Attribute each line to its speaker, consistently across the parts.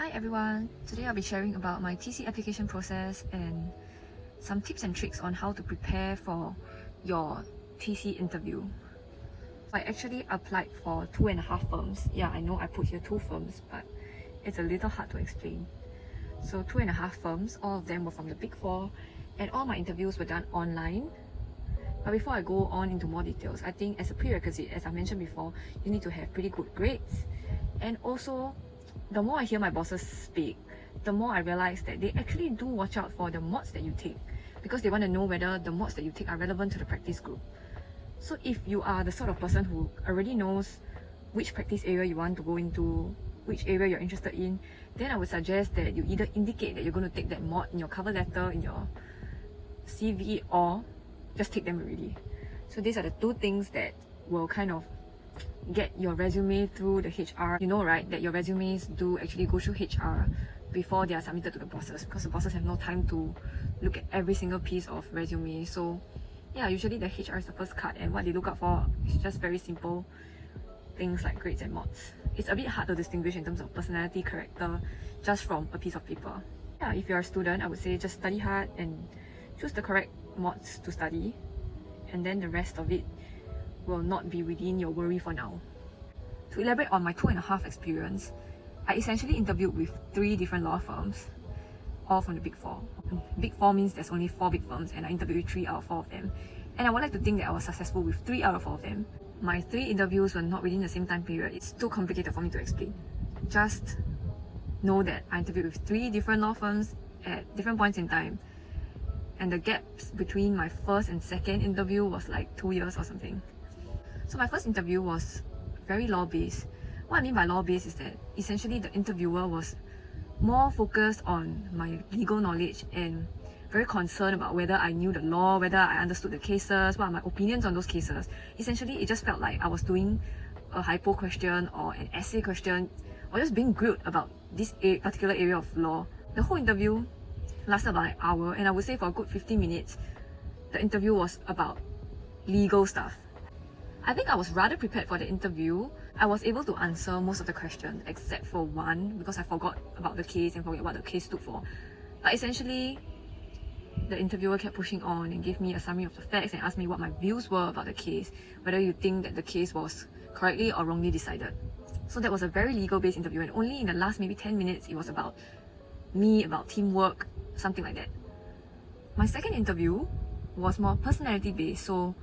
Speaker 1: Hi everyone, today I'll be sharing about my TC application process and some tips and tricks on how to prepare for your TC interview. I actually applied for 2.5 firms. Yeah, I know I put here 2 firms, but it's a little hard to explain. So 2.5 firms, all of them were from the Big 4, and all my interviews were done online. But before I go on into more details, I think as a prerequisite, as I mentioned before, you need to have pretty good grades. And also, the more I hear my bosses speak, the more I realize that they actually do watch out for the mods that you take, because they want to know whether the mods that you take are relevant to the practice group. So if you are the sort of person who already knows which practice area you want to go into, which area you're interested in, then I would suggest that you either indicate that you're going to take that mod in your cover letter, in your CV, or just take them already. So these are the 2 things that will kind of get your resume through the HR. You know, right, that your resumes do actually go through HR before they are submitted to the bosses, because the bosses have no time to look at every single piece of resume. So yeah, usually the HR is the first cut, and what they look out for is just very simple things like grades and mods. It's a bit hard to distinguish in terms of personality, character, just from a piece of paper. Yeah, if you're a student, I would say just study hard and choose the correct mods to study, and then the rest of it will not be within your worry for now. To elaborate on my 2.5 experience, I essentially interviewed with 3 different law firms, all from the Big 4. Big 4 means there's only 4 big firms, and I interviewed with 3 out of 4 of them. And I would like to think that I was successful with 3 out of 4 of them. My 3 interviews were not within the same time period. It's too complicated for me to explain. Just know that I interviewed with 3 different law firms at different points in time, and the gaps between my first and second interview was like 2 years or something. So my first interview was very law-based. What I mean by law-based is that essentially the interviewer was more focused on my legal knowledge and very concerned about whether I knew the law, whether I understood the cases, what are my opinions on those cases. Essentially, it just felt like I was doing a hypo question or an essay question, or just being grilled about this particular area of law. The whole interview lasted about an hour, and I would say for a good 15 minutes, the interview was about legal stuff. I think I was rather prepared for the interview. I was able to answer most of the questions except for one, because I forgot about the case and forget what the case stood for. But essentially, the interviewer kept pushing on and gave me a summary of the facts and asked me what my views were about the case, whether you think that the case was correctly or wrongly decided. So that was a very legal-based interview, and only in the last maybe 10 minutes it was about me, about teamwork, something like that. My second interview was more personality-based, so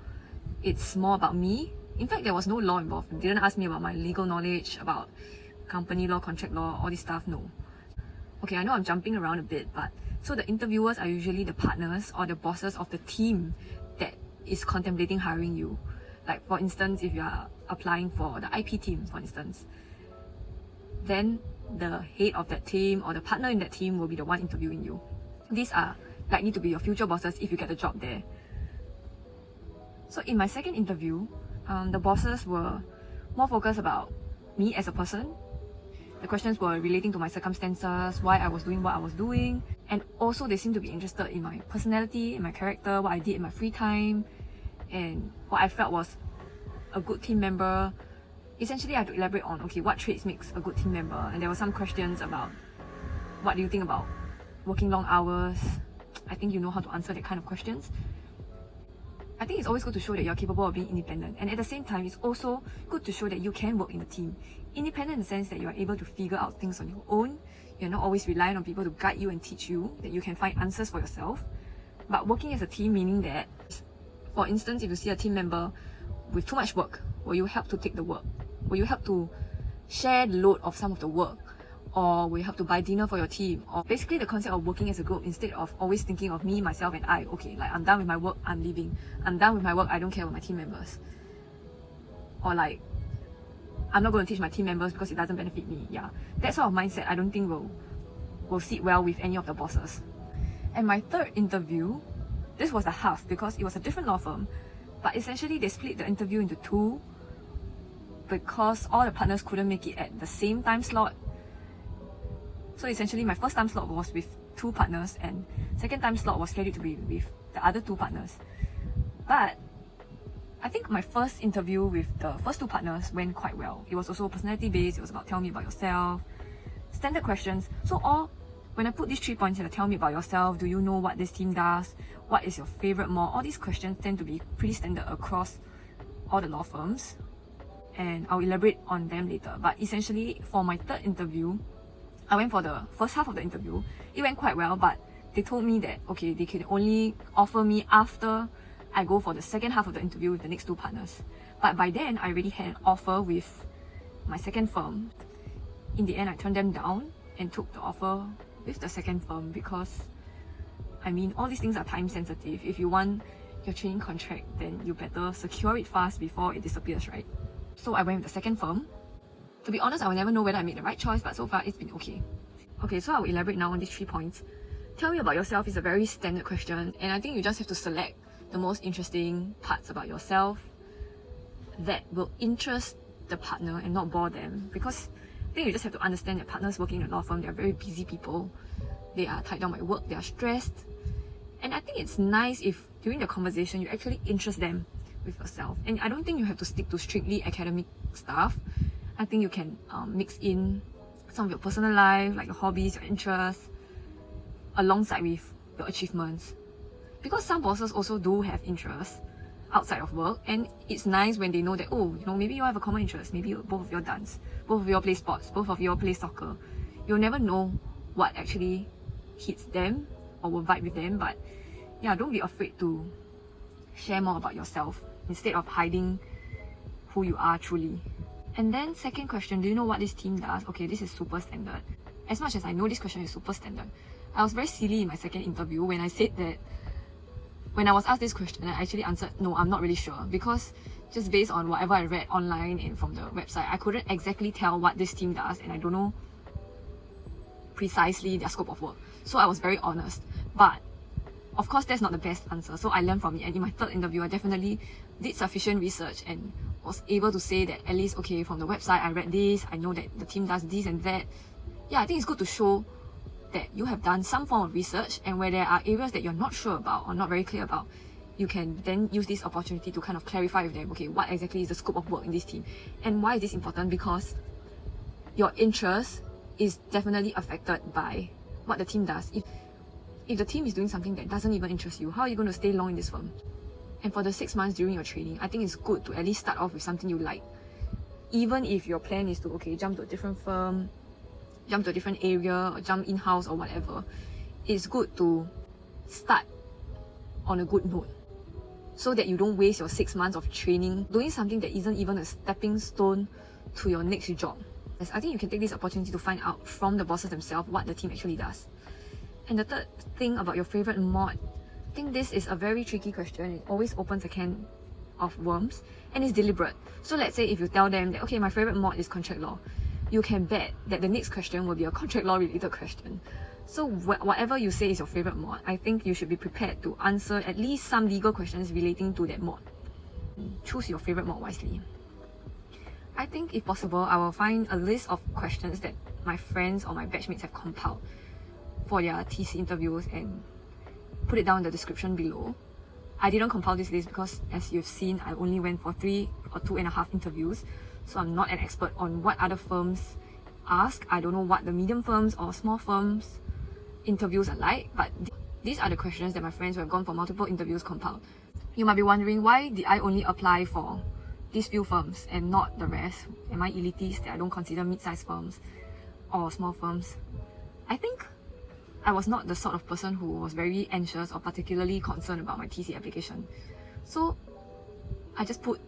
Speaker 1: it's more about me. In fact, there was no law involved. They didn't ask me about my legal knowledge, about company law, contract law, all this stuff, no. Okay, I know I'm jumping around a bit, but so the interviewers are usually the partners or the bosses of the team that is contemplating hiring you. Like for instance, if you are applying for the IP team, for instance, then the head of that team or the partner in that team will be the one interviewing you. These are likely to be your future bosses if you get the job there. So in my second interview, the bosses were more focused about me as a person. The questions were relating to my circumstances, why I was doing what I was doing, and also they seemed to be interested in my personality, in my character, what I did in my free time, and what I felt was a good team member. Essentially, I had to elaborate on, okay, what traits makes a good team member, and there were some questions about what do you think about working long hours. I think you know how to answer that kind of questions. I think it's always good to show that you're capable of being independent, and at the same time, it's also good to show that you can work in a team. Independent in the sense that you are able to figure out things on your own. You're not always reliant on people to guide you and teach you, that you can find answers for yourself. But working as a team, meaning that, for instance, if you see a team member with too much work, will you help to take the work? Will you help to share the load of some of the work? Or will you help to buy dinner for your team? Or basically the concept of working as a group instead of always thinking of me, myself and I. Okay, like I'm done with my work, I'm leaving. I'm done with my work, I don't care about my team members. Or like, I'm not going to teach my team members because it doesn't benefit me. Yeah, that sort of mindset I don't think will sit well with any of the bosses. And my third interview, this was a half because it was a different law firm, but essentially they split the interview into 2 because all the partners couldn't make it at the same time slot. So essentially my first time slot was with 2 partners, and second time slot was scheduled to be with the other 2 partners. But I think my first interview with the first 2 partners went quite well. It was also personality based. It was about tell me about yourself, standard questions. So when I put these 3 points here, tell me about yourself, do you know what this team does, what is your favorite mod, all these questions tend to be pretty standard across all the law firms, and I'll elaborate on them later. But essentially, for my third interview, I went for the first half of the interview. It went quite well, but they told me that, okay, they can only offer me after I go for the second half of the interview with the next 2 partners. But by then, I already had an offer with my second firm. In the end, I turned them down and took the offer with the second firm because, I mean, all these things are time sensitive. If you want your training contract, then you better secure it fast before it disappears, right? So I went with the second firm. To be honest, I will never know whether I made the right choice, but so far it's been okay. Okay, so I will elaborate now on these 3 points. Tell me about yourself is a very standard question, and I think you just have to select the most interesting parts about yourself that will interest the partner and not bore them. Because I think you just have to understand that partners working in a law firm, they are very busy people. They are tied down by work, they are stressed. And I think it's nice if during the conversation you actually interest them with yourself. And I don't think you have to stick to strictly academic stuff. I think you can mix in some of your personal life, like your hobbies, your interests, alongside with your achievements. Because some bosses also do have interests outside of work, and it's nice when they know that, oh, you know, maybe you have a common interest, maybe both of you dance, both of you play sports, both of you play soccer. You'll never know what actually hits them or will vibe with them, but yeah, don't be afraid to share more about yourself instead of hiding who you are truly. And then second question, do you know what this team does? Okay, this is super standard. As much as I know this question is super standard, I was very silly in my second interview when I said that when I was asked this question, I actually answered, no, I'm not really sure, because just based on whatever I read online and from the website, I couldn't exactly tell what this team does, and I don't know precisely their scope of work. So I was very honest. But of course, that's not the best answer, so I learned from it. And in my third interview, I definitely did sufficient research and was able to say that at least, okay, from the website, I read this, I know that the team does this and that. Yeah, I think it's good to show that you have done some form of research, and where there are areas that you're not sure about or not very clear about, you can then use this opportunity to kind of clarify with them, okay, what exactly is the scope of work in this team? And why is this important? Because your interest is definitely affected by what the team does. If the team is doing something that doesn't even interest you, how are you going to stay long in this firm? And for the 6 months during your training, I think it's good to at least start off with something you like. Even if your plan is to, okay, jump to a different firm, jump to a different area, or jump in-house or whatever, it's good to start on a good note so that you don't waste your 6 months of training doing something that isn't even a stepping stone to your next job. Yes, I think you can take this opportunity to find out from the bosses themselves what the team actually does. And the third thing about your favorite mod, I think this is a very tricky question. It always opens a can of worms, and it's deliberate. So let's say if you tell them that, okay, my favorite mod is contract law, you can bet that the next question will be a contract law related question. So whatever you say is your favorite mod, I think you should be prepared to answer at least some legal questions relating to that mod. Choose your favorite mod wisely. I think if possible, I will find a list of questions that my friends or my batchmates have compiled for their TC interviews and put it down in the description below. I didn't compile this list because, as you've seen, I only went for 3 or 2.5 interviews, so I'm not an expert on what other firms ask. I don't know what the medium firms or small firms interviews are like, but these are the questions that my friends who have gone for multiple interviews compiled. You might be wondering, why did I only apply for these few firms and not the rest? Am I elitist that I don't consider mid-sized firms or small firms? I think I was not the sort of person who was very anxious or particularly concerned about my TC application. So I just put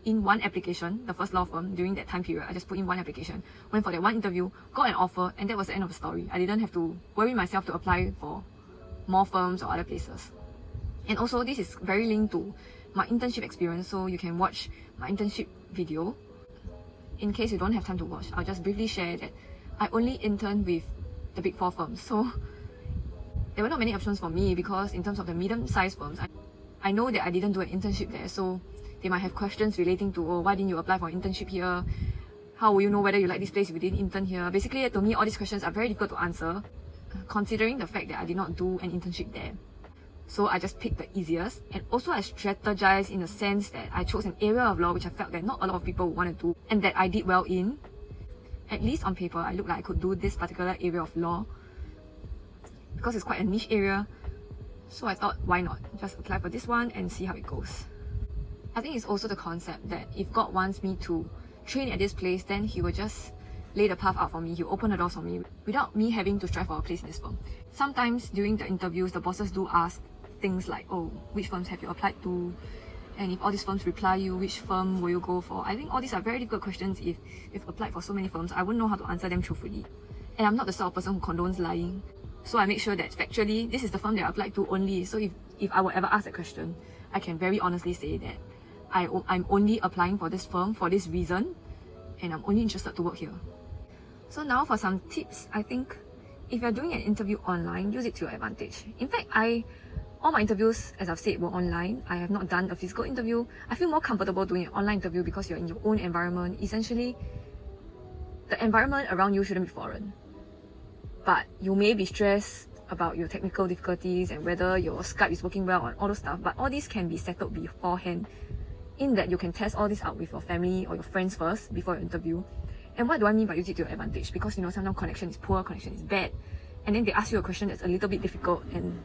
Speaker 1: in one application, the first law firm, during that time period. I just put in one application, went for that one interview, got an offer, and that was the end of the story. I didn't have to worry myself to apply for more firms or other places. And also, this is very linked to my internship experience, so you can watch my internship video. In case you don't have time to watch, I'll just briefly share that I only interned with the big 4 firms. So there were not many options for me, because in terms of the medium-sized firms, I know that I didn't do an internship there, so they might have questions relating to, oh, why didn't you apply for an internship here? How will you know whether you like this place if you didn't intern here? Basically, to me, all these questions are very difficult to answer, considering the fact that I did not do an internship there. So I just picked the easiest, and also I strategized in the sense that I chose an area of law which I felt that not a lot of people would want to do and that I did well in. at least on paper, I look like I could do this particular area of law because it's quite a niche area. So I thought, why not? Just apply for this one and see how it goes. I think it's also the concept that if God wants me to train at this place, then He will just lay the path out for me. He'll open the doors for me without me having to strive for a place in this firm. Sometimes during the interviews, the bosses do ask things like, oh, which firms have you applied to? And if all these firms reply you, which firm will you go for? I think all these are very difficult questions. If you've applied for so many firms, I wouldn't know how to answer them truthfully. And I'm not the sort of person who condones lying. So I make sure that factually, this is the firm that I applied to only. So if I were ever asked a question, I can very honestly say that I'm only applying for this firm for this reason, and I'm only interested to work here. So now for some tips, I think if you're doing an interview online, use it to your advantage. In fact, all my interviews, as I've said, were online. I have not done a physical interview. I feel more comfortable doing an online interview because you're in your own environment. Essentially, the environment around you shouldn't be foreign. But you may be stressed about your technical difficulties and whether your Skype is working well and all those stuff. But all these can be settled beforehand, in that you can test all this out with your family or your friends first before your interview. And what do I mean by use it to your advantage? Because sometimes connection is poor, connection is bad, and then they ask you a question that's a little bit difficult and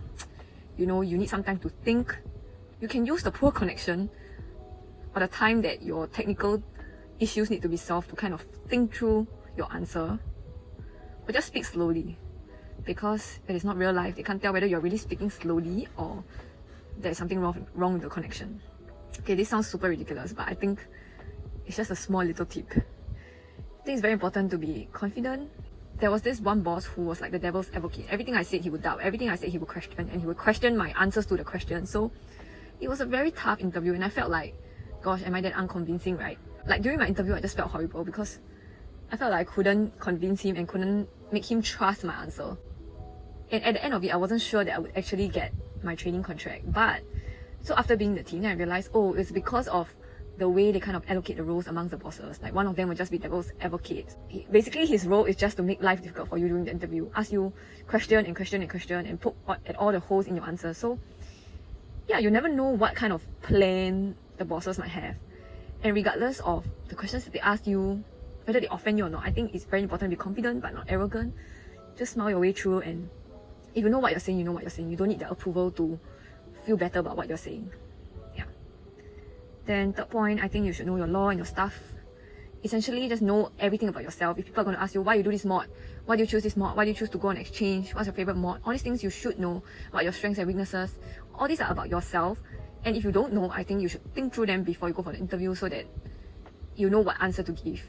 Speaker 1: you need some time to think. You can use the poor connection or the time that your technical issues need to be solved to kind of think through your answer. But just speak slowly, because it is not real life. They can't tell whether you're really speaking slowly or there's something wrong with the connection. Okay, this sounds super ridiculous, but I think it's just a small little tip. I think it's very important to be confident. There was this one boss who was like the devil's advocate. Everything I said he would doubt, everything I said he would question, and he would question my answers to the question. So it was a very tough interview, and I felt like, gosh, am I that unconvincing, right? Like during my interview, I just felt horrible because I felt like I couldn't convince him and couldn't make him trust my answer. And at the end of it, I wasn't sure that I would actually get my training contract. But so after being in the team, I realized, oh, it's because of the way they kind of allocate the roles amongst the bosses. Like one of them would just be devil's advocate. Basically, his role is just to make life difficult for you during the interview, ask you question and question and question and poke at all the holes in your answer. So yeah, you never know what kind of plan the bosses might have. And regardless of the questions that they ask you, whether they offend you or not, I think it's very important to be confident but not arrogant. Just smile your way through, and if you know what you're saying, you know what you're saying. You don't need the approval to feel better about what you're saying. Yeah. Then third point, I think you should know your law and your stuff. Essentially, just know everything about yourself. If people are going to ask you, why you do this mod? Why do you choose this mod? Why do you choose to go on exchange? What's your favorite mod? All these things you should know about your strengths and weaknesses. All these are about yourself. And if you don't know, I think you should think through them before you go for the interview so that you know what answer to give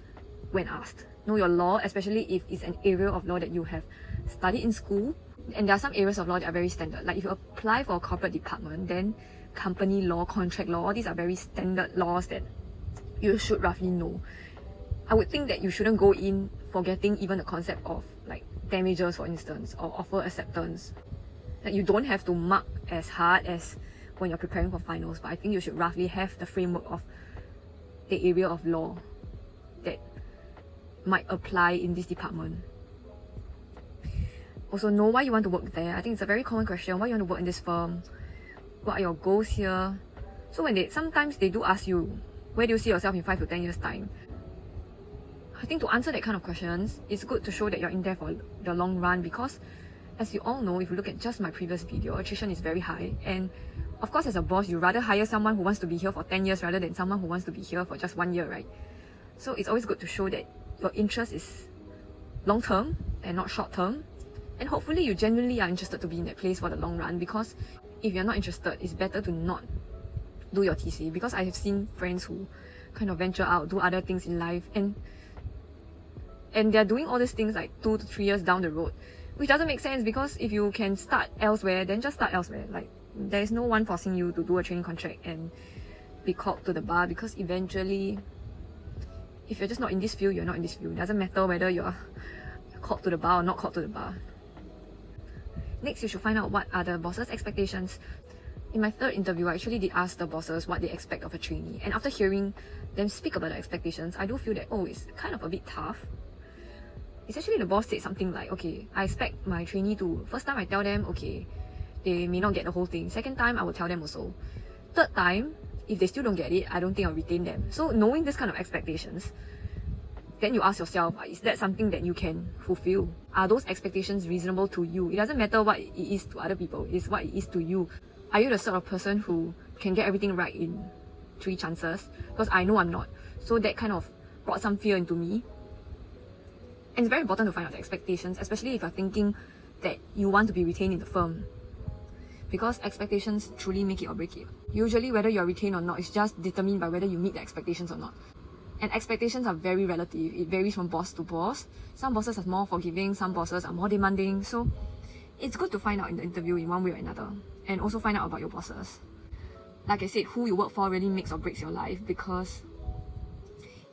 Speaker 1: when asked. Know your law, especially if it's an area of law that you have studied in school. And there are some areas of law that are very standard. Like if you apply for a corporate department, then company law, contract law, all these are very standard laws that you should roughly know. I would think that you shouldn't go in forgetting even the concept of like damages, for instance, or offer acceptance. That you don't have to mark as hard as when you're preparing for finals, but I think you should roughly have the framework of the area of law that might apply in this department. Also, know why you want to work there. I think it's a very common question. Why you want to work in this firm? What are your goals here? So when sometimes they do ask you, where do you see yourself in 5 to 10 years time? I think to answer that kind of questions, it's good to show that you're in there for the long run, because as you all know, if you look at just my previous video, attrition is very high. And of course, as a boss, you rather hire someone who wants to be here for 10 years rather than someone who wants to be here for just 1 year, right? So it's always good to show that your interest is long term and not short term. And hopefully you genuinely are interested to be in that place for the long run, because if you're not interested, it's better to not do your TC. Because I have seen friends who kind of venture out, do other things in life, and they're doing all these things like 2 to 3 years down the road, which doesn't make sense, because if you can start elsewhere, then just start elsewhere. Like, there is no one forcing you to do a training contract and be called to the bar, because eventually, if you're just not in this field, you're not in this field. It doesn't matter whether you're called to the bar or not called to the bar. Next, you should find out what are the boss's expectations. In my third interview, I actually did ask the bosses what they expect of a trainee. And after hearing them speak about the expectations, I do feel that, oh, it's kind of a bit tough. Essentially, the boss said something like, okay, I expect my trainee to, first time I tell them, okay, they may not get the whole thing. Second time, I will tell them also. Third time, if they still don't get it, I don't think I'll retain them. So knowing this kind of expectations, then you ask yourself, is that something that you can fulfill? Are those expectations reasonable to you? It doesn't matter what it is to other people, it's what it is to you. Are you the sort of person who can get everything right in 3 chances? Because I know I'm not. So that kind of brought some fear into me. And it's very important to find out the expectations, especially if you're thinking that you want to be retained in the firm. Because expectations truly make it or break it. Usually whether you're retained or not is just determined by whether you meet the expectations or not. And expectations are very relative. It varies from boss to boss. Some bosses are more forgiving, some bosses are more demanding. So it's good to find out in the interview in one way or another. And also find out about your bosses. Like I said, who you work for really makes or breaks your life, because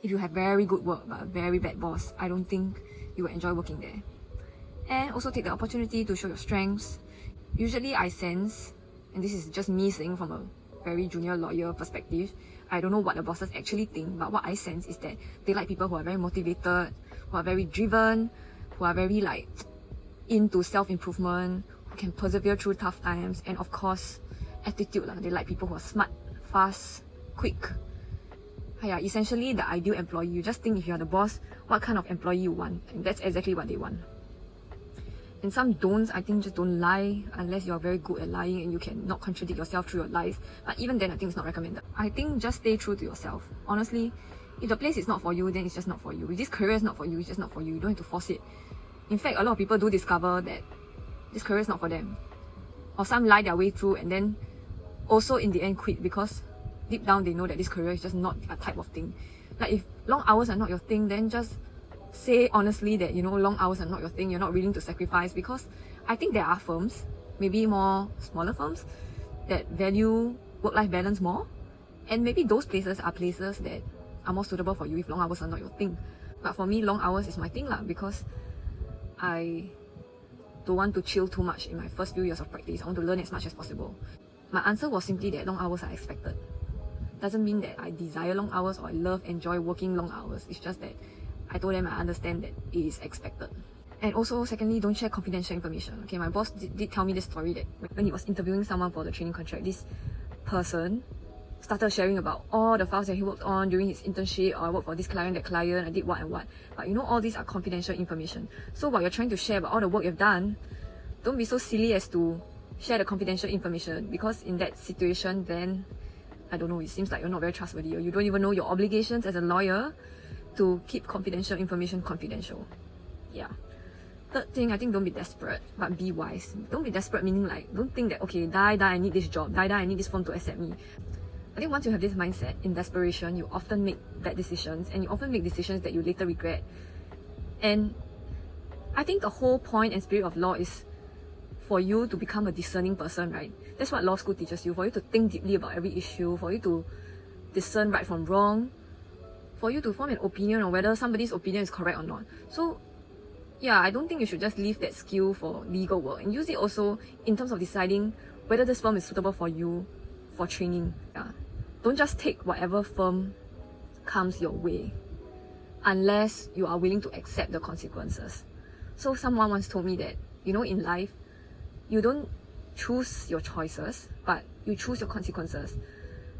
Speaker 1: if you have very good work but a very bad boss, I don't think you will enjoy working there. And also take the opportunity to show your strengths. Usually I sense, and this is just me saying from a very junior lawyer perspective, I don't know what the bosses actually think, but what I sense is that they like people who are very motivated, who are very driven, who are very into self-improvement, who can persevere through tough times, and of course, attitude. They like people who are smart, fast, quick. Yeah, essentially the ideal employee. You just think if you're the boss, what kind of employee you want, and that's exactly what they want. And some don'ts, I think, just don't lie unless you're very good at lying and you cannot contradict yourself through your lies. But even then, I think it's not recommended. I think just stay true to yourself. Honestly, if the place is not for you, then it's just not for you. If this career is not for you, it's just not for you. You don't have to force it. In fact, a lot of people do discover that this career is not for them. Or some lie their way through and then also in the end quit because deep down they know that this career is just not a type of thing. Like if long hours are not your thing, then just say honestly that, long hours are not your thing, you're not willing to sacrifice, because I think there are firms, maybe more smaller firms, that value work-life balance more, and maybe those places are places that are more suitable for you if long hours are not your thing. But for me, long hours is my thing because I don't want to chill too much in my first few years of practice. I want to learn as much as possible. My answer was simply that long hours are expected. Doesn't mean that I desire long hours or I enjoy working long hours. It's just that I told them I understand that it is expected. And also, secondly, don't share confidential information. Okay, my boss did tell me this story that when he was interviewing someone for the training contract, this person started sharing about all the files that he worked on during his internship, or I worked for this client, that client, I did what and what. But all these are confidential information. So while you're trying to share about all the work you've done, don't be so silly as to share the confidential information, because in that situation, then, I don't know, it seems like you're not very trustworthy, or you don't even know your obligations as a lawyer to keep confidential information confidential. Yeah. Third thing, I think don't be desperate, but be wise. Don't be desperate meaning don't think that, okay, die, I need this job, die, I need this firm to accept me. I think once you have this mindset, in desperation, you often make bad decisions, and you often make decisions that you later regret. And I think the whole point and spirit of law is for you to become a discerning person, right? That's what law school teaches you, for you to think deeply about every issue, for you to discern right from wrong, for you to form an opinion on whether somebody's opinion is correct or not. So yeah, I don't think you should just leave that skill for legal work, and use it also in terms of deciding whether this firm is suitable for you for training. Yeah. Don't just take whatever firm comes your way unless you are willing to accept the consequences. So someone once told me that, in life, you don't choose your choices, but you choose your consequences.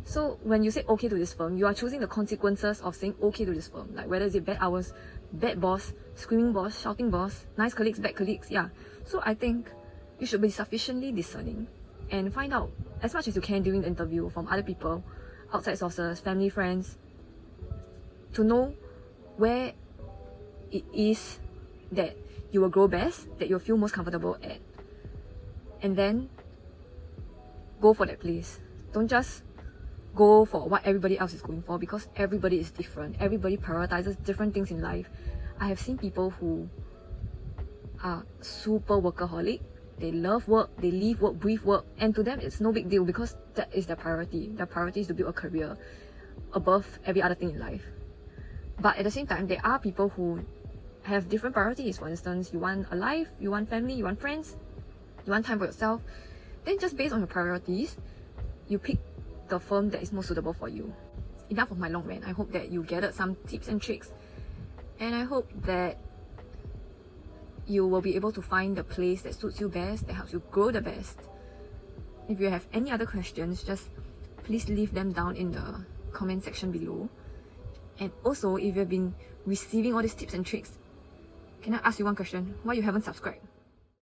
Speaker 1: So when you say okay to this firm, you are choosing the consequences of saying okay to this firm. Like whether it's bad hours, bad boss, screaming boss, shouting boss, nice colleagues, bad colleagues, yeah. So I think you should be sufficiently discerning and find out as much as you can during the interview from other people, outside sources, family, friends, to know where it is that you will grow best, that you'll feel most comfortable at. And then go for that place. Don't just go for what everybody else is going for, because everybody is different. Everybody prioritizes different things in life. I have seen people who are super workaholic. They love work, they live work, breathe work, and to them it's no big deal because that is their priority. Their priority is to build a career above every other thing in life. But at the same time, there are people who have different priorities. For instance, you want a life, you want family, you want friends, you want time for yourself. Then just based on your priorities, you pick the firm that is most suitable for you. Enough of my long rant. I hope that you gathered some tips and tricks, and I hope that you will be able to find the place that suits you best, that helps you grow the best. If you have any other questions, just please leave them down in the comment section below. And also, if you've been receiving all these tips and tricks, can I ask you one question? Why you haven't subscribed?